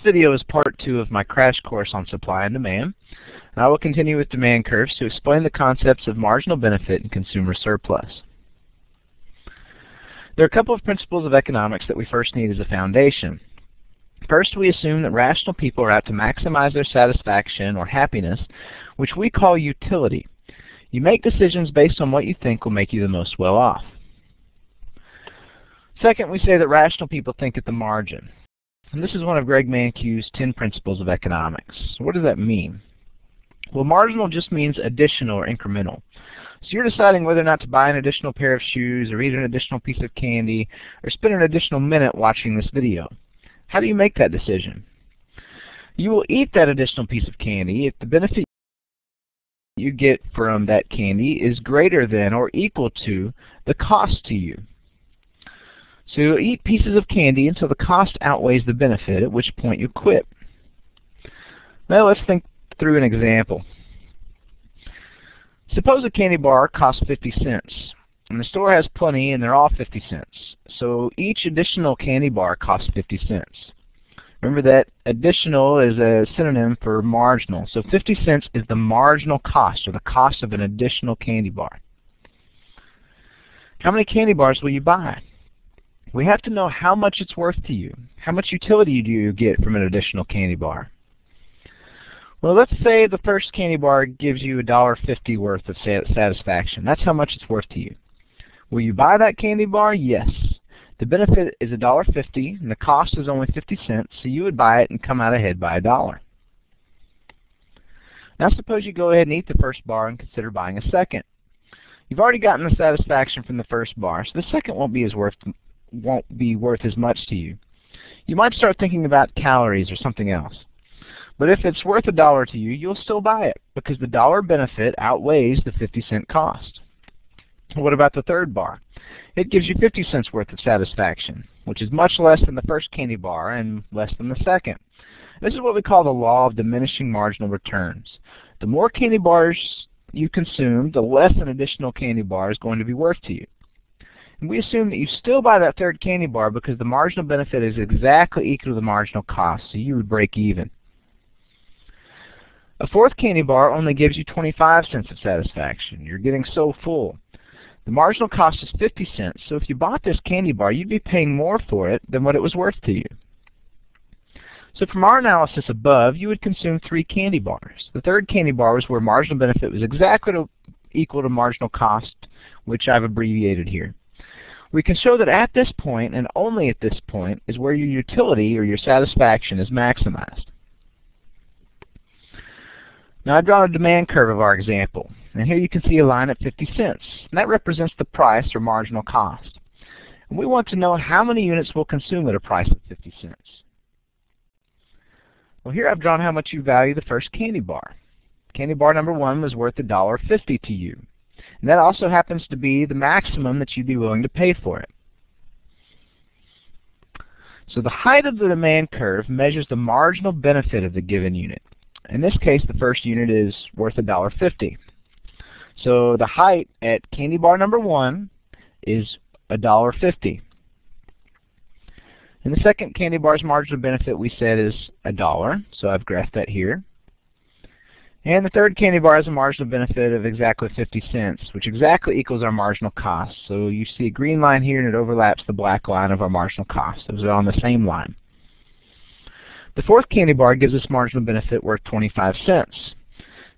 video is part 2 of my crash course on supply and demand, and I will continue with demand curves to explain the concepts of marginal benefit and consumer surplus. There are a couple of principles of economics that we first need as a foundation. First, we assume that rational people are out to maximize their satisfaction or happiness, which we call utility. You make decisions based on what you think will make you the most well off. Second, we say that rational people think at the margin. And this is one of Greg Mankiw's 10 principles of economics. So what does that mean? Well, marginal just means additional or incremental. So you're deciding whether or not to buy an additional pair of shoes or eat an additional piece of candy or spend an additional minute watching this video. How do you make that decision? You will eat that additional piece of candy if the benefit you get from that candy is greater than or equal to the cost to you. So you'll eat pieces of candy until the cost outweighs the benefit, at which point you quit. Now let's think through an example. Suppose a candy bar costs 50 cents, and the store has plenty and they're all 50 cents. So each additional candy bar costs 50 cents. Remember that additional is a synonym for marginal. So 50 cents is the marginal cost, or the cost of an additional candy bar. How many candy bars will you buy? We have to know how much it's worth to you. How much utility do you get from an additional candy bar? Well, let's say the first candy bar gives you $1.50 worth of satisfaction. That's how much it's worth to you. Will you buy that candy bar? Yes. The benefit is $1.50 and the cost is only 50 cents, so you would buy it and come out ahead by $1. Now suppose you go ahead and eat the first bar and consider buying a second. You've already gotten the satisfaction from the first bar, so the second won't be worth as much to you. You might start thinking about calories or something else. But if it's worth $1 to you, you'll still buy it because the dollar benefit outweighs the 50-cent cost. What about the third bar? It gives you 50 cents worth of satisfaction, which is much less than the first candy bar and less than the second. This is what we call the law of diminishing marginal returns. The more candy bars you consume, the less an additional candy bar is going to be worth to you. And we assume that you still buy that third candy bar because the marginal benefit is exactly equal to the marginal cost, so you would break even. A fourth candy bar only gives you 25 cents of satisfaction. You're getting so full. The marginal cost is 50 cents, so if you bought this candy bar, you'd be paying more for it than what it was worth to you. So from our analysis above, you would consume 3 candy bars. The third candy bar was where marginal benefit was exactly equal to marginal cost, which I've abbreviated here. We can show that at this point, and only at this point, is where your utility or your satisfaction is maximized. Now I've drawn a demand curve of our example, and here you can see a line at 50 cents, and that represents the price or marginal cost. And we want to know how many units we'll consume at a price of 50 cents. Well, here I've drawn how much you value the first candy bar. Candy bar number 1 was worth $1.50 to you, and that also happens to be the maximum that you'd be willing to pay for it. So the height of the demand curve measures the marginal benefit of the given unit. In this case, the first unit is worth $1.50. So the height at candy bar number 1 is $1.50. And the second candy bar's marginal benefit we said is $1, so I've graphed that here. And the third candy bar has a marginal benefit of exactly 50 cents, which exactly equals our marginal cost. So you see a green line here and it overlaps the black line of our marginal cost. Those are on the same line. The fourth candy bar gives us marginal benefit worth 25 cents.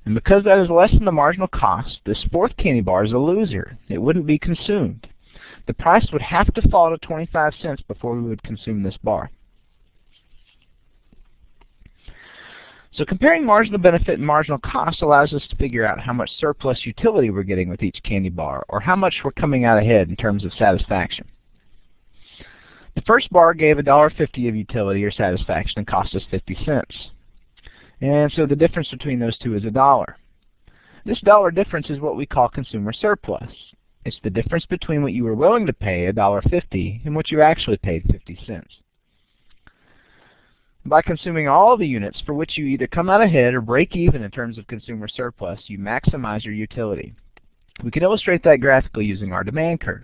And because that is less than the marginal cost, this fourth candy bar is a loser. It wouldn't be consumed. The price would have to fall to 25 cents before we would consume this bar. So comparing marginal benefit and marginal cost allows us to figure out how much surplus utility we're getting with each candy bar, or how much we're coming out ahead in terms of satisfaction. The first bar gave $1.50 of utility or satisfaction and cost us 50 cents. And so the difference between those two is $1. This dollar difference is what we call consumer surplus. It's the difference between what you were willing to pay, $1.50, and what you actually paid, 50 cents. By consuming all the units for which you either come out ahead or break even in terms of consumer surplus, you maximize your utility. We can illustrate that graphically using our demand curve.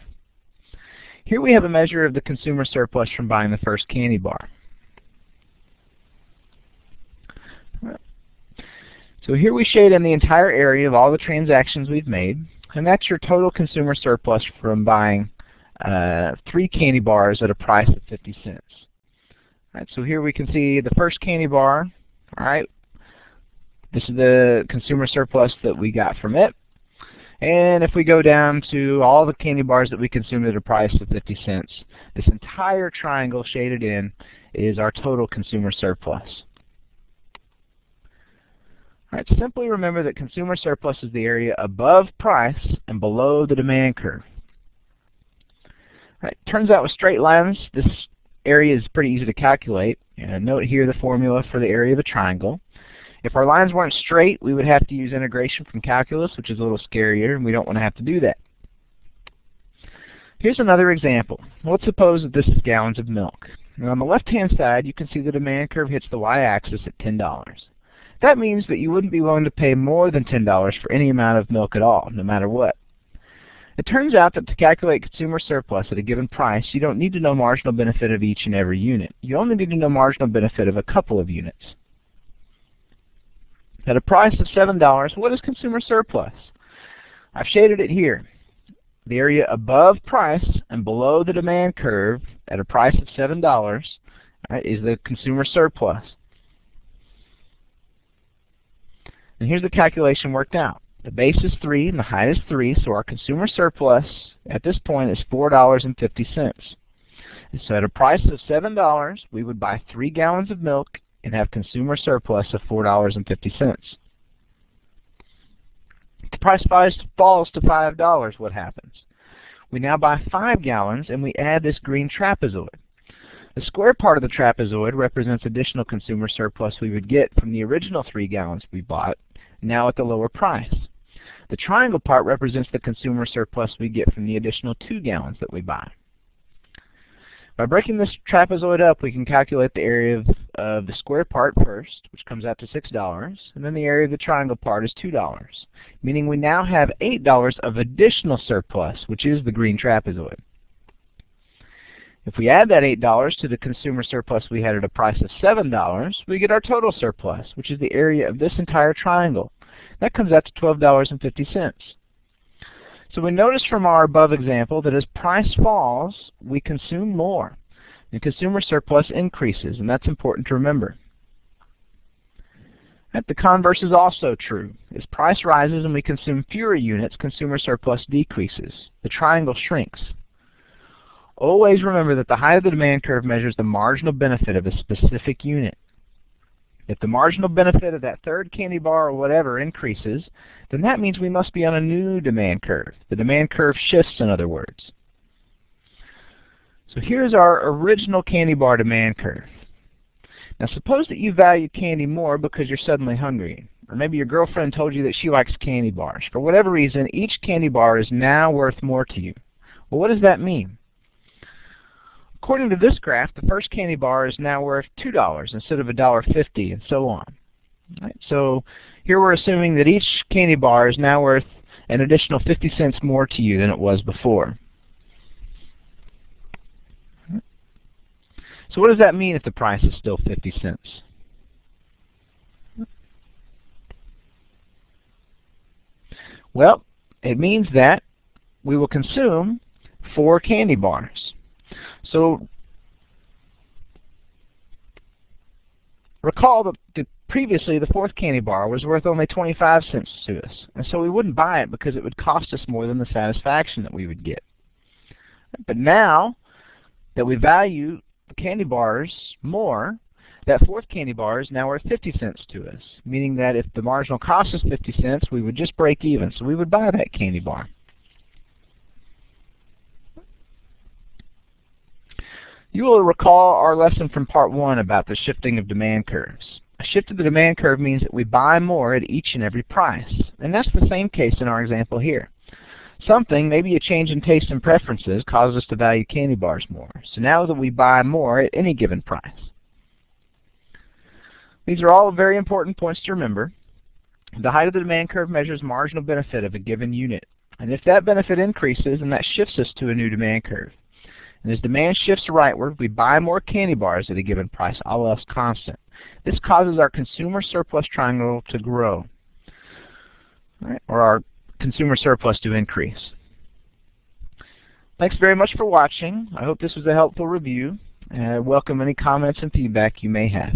Here we have a measure of the consumer surplus from buying the first candy bar. So here we shade in the entire area of all the transactions we've made, and that's your total consumer surplus from buying 3 candy bars at a price of 50 cents. All right, so here we can see the first candy bar. All right, this is the consumer surplus that we got from it. And if we go down to all the candy bars that we consumed at a price of 50 cents, this entire triangle shaded in is our total consumer surplus. All right, simply remember that consumer surplus is the area above price and below the demand curve. All right, turns out with straight lines, this area is pretty easy to calculate. And note here the formula for the area of a triangle. If our lines weren't straight, we would have to use integration from calculus, which is a little scarier, and we don't want to have to do that. Here's another example. Let's suppose that this is gallons of milk. And on the left-hand side, you can see the demand curve hits the y-axis at $10. That means that you wouldn't be willing to pay more than $10 for any amount of milk at all, no matter what. It turns out that to calculate consumer surplus at a given price, you don't need to know marginal benefit of each and every unit. You only need to know marginal benefit of a couple of units. At a price of $7, what is consumer surplus? I've shaded it here. The area above price and below the demand curve at a price of $7 is the consumer surplus. And here's the calculation worked out. The base is 3 and the height is 3, so our consumer surplus at this point is $4.50. And so at a price of $7, we would buy 3 gallons of milk and have consumer surplus of $4.50. If the price falls to $5, what happens? We now buy 5 gallons and we add this green trapezoid. The square part of the trapezoid represents additional consumer surplus we would get from the original 3 gallons we bought, now at the lower price. The triangle part represents the consumer surplus we get from the additional 2 gallons that we buy. By breaking this trapezoid up, we can calculate the area of the square part first, which comes out to $6, and then the area of the triangle part is $2, meaning we now have $8 of additional surplus, which is the green trapezoid. If we add that $8 to the consumer surplus we had at a price of $7, we get our total surplus, which is the area of this entire triangle. That comes out to $12.50. So we notice from our above example that as price falls, we consume more. And consumer surplus increases, and that's important to remember. And the converse is also true. As price rises and we consume fewer units, consumer surplus decreases. The triangle shrinks. Always remember that the height of the demand curve measures the marginal benefit of a specific unit. If the marginal benefit of that third candy bar or whatever increases, then that means we must be on a new demand curve. The demand curve shifts, in other words. So here's our original candy bar demand curve. Now suppose that you value candy more because you're suddenly hungry. Or maybe your girlfriend told you that she likes candy bars. For whatever reason, each candy bar is now worth more to you. Well, what does that mean? According to this graph, the first candy bar is now worth $2 instead of $1.50, and so on. Right, so here we're assuming that each candy bar is now worth an additional 50 cents more to you than it was before. So what does that mean if the price is still 50 cents? Well, it means that we will consume 4 candy bars. So recall that previously the 4th candy bar was worth only 25 cents to us, and so we wouldn't buy it because it would cost us more than the satisfaction that we would get. But now that we value the candy bars more, that 4th candy bar is now worth 50 cents to us, meaning that if the marginal cost is 50 cents, we would just break even, so we would buy that candy bar. You will recall our lesson from part 1 about the shifting of demand curves. A shift of the demand curve means that we buy more at each and every price. And that's the same case in our example here. Something, maybe a change in taste and preferences, causes us to value candy bars more. So now that we buy more at any given price. These are all very important points to remember. The height of the demand curve measures marginal benefit of a given unit. And if that benefit increases, then that shifts us to a new demand curve. And as demand shifts rightward, we buy more candy bars at a given price, all else constant. This causes our consumer surplus triangle to grow, right, or our consumer surplus to increase. Thanks very much for watching. I hope this was a helpful review. Welcome any comments and feedback you may have.